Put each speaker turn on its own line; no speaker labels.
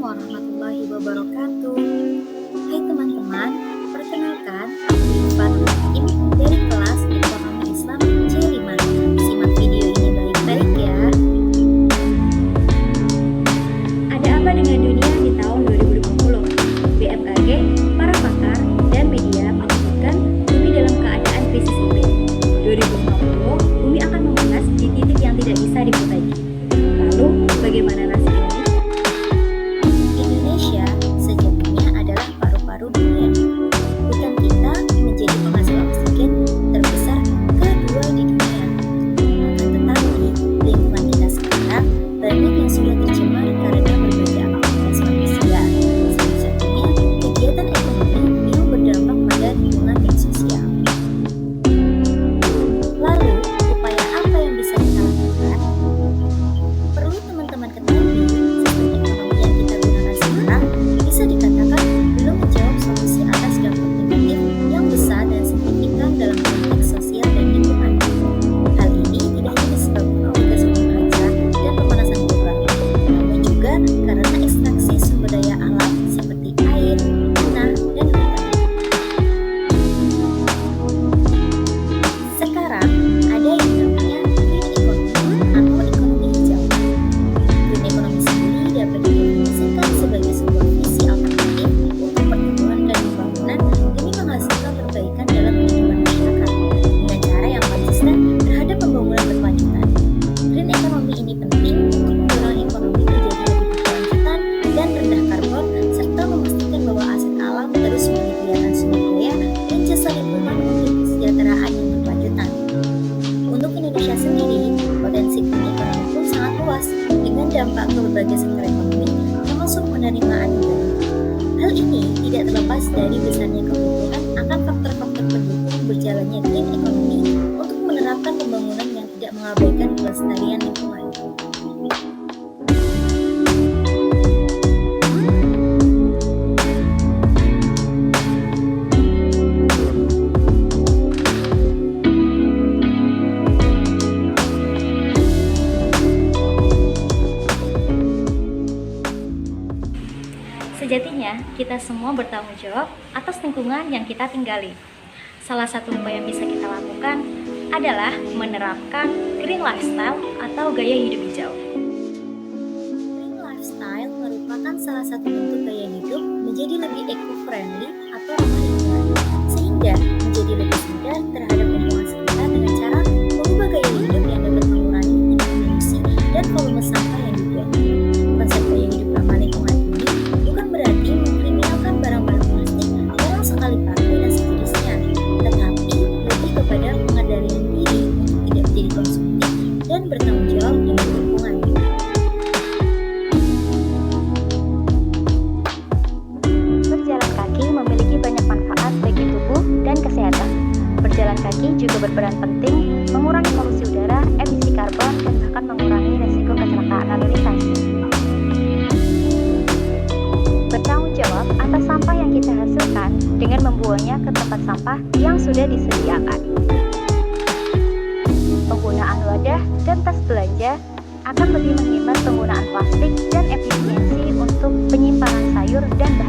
warahmatullahi wabarakatuh. Hai teman-teman, perkenalkan aku Irfan Hakim dari kelas Ekonomi Islam C5. Simak video ini baik-baik ya.
Ada apa dengan dunia di tahun 2020? BMKG, para pakar, dan media menyebutkan bumi dalam keadaan krisis iklim. 2050, bumi akan memanas di titik yang tidak bisa diperbaiki. Lalu, bagaimana nasib ini?
Indonesia sejatinya adalah paru-paru dunia. Hutan kita menjadi penghasil oksigen terbesar kedua di dunia. Tetapi lingkungan kita sekarang banyak yang sudah tercemar karena berbagai aktivitas manusia. Salah satunya kegiatan ekonomi yang berdampak pada lingkungan dan sosial. Lalu, upaya apa yang bisa kita lakukan? Perlu teman-teman ketahui, sistem ekonomi yang kita gunakan sekarang bisa dikatakan belum menjawab solusi atas dampak negatif yang besar dan signifikan dalam konteks sosial dan lingkungan. Hal ini tidak hanya disebabkan oleh gas rumah kaca dan pemanasan global, namun juga karena ekstraksi sumber daya alam seperti air, tanah, dan hutan. Sekarang ada yang namanya green economy atau ekonomi hijau. Green economy sendiri dapat didefinisikan sebagai sebuah visi alternatif untuk pertumbuhan dan pembangunan demi menghasilkan perbaikan dalam kehidupan masyarakat dengan cara yang konsisten terhadap pembangunan berkelanjutan. Green economy ini penting untuk mendorong ekonomi menjadi lebih berkelanjutan dan rendah karbon serta memastikan bahwa aset alam terus menyediakan sumber daya dan jasa lingkungan untuk kesejahteraan yang berkelanjutan. Untuk Indonesia sendiri, potensi green economy pun sangat luas dengan dampak ke berbagai sektor ekonomi termasuk penerimaan negara. Hal ini tidak terlepas dari besarnya kebutuhan akan faktor-faktor pendukung berjalannya green economy untuk menerapkan pembangunan yang tidak mengabaikan kelestarian lingkungan.
Sejatinya, kita semua bertanggung jawab atas lingkungan yang kita tinggali. Salah satu upaya yang bisa kita lakukan adalah menerapkan green lifestyle atau gaya hidup hijau.
Green lifestyle merupakan salah satu bentuk gaya hidup menjadi lebih eco-friendly atau ramah lingkungan, sehingga menjadi lebih sadar terhadap lingkungan sekitar dengan cara mengubah gaya hidup yang dapat mengurangi tingkat emisi dan volume sampah yang dibuang. Konsep gaya hidup ramah lingkungan ini bukan berarti mengkriminalkan barang-barang plastik yang sekali pakai dan sejenisnya, tetapi lebih kepada pengendalian diri untuk tidak menjadi konsumtif dan bertanggung jawab dengan lingkungan.
Berjalan kaki memiliki banyak manfaat bagi tubuh dan kesehatan. Berjalan kaki juga berperan penting mengurangi polusi udara, emisi karbon, dan bahkan mengurangi resiko kecelakaan lalu lintas. Bertanggung jawab atas sampah yang kita hasilkan dengan membuangnya ke tempat sampah yang sudah disediakan. Penggunaan wadah dan tas belanja akan lebih menghemat penggunaan plastik dan efisiensi untuk penyimpanan sayur dan bahan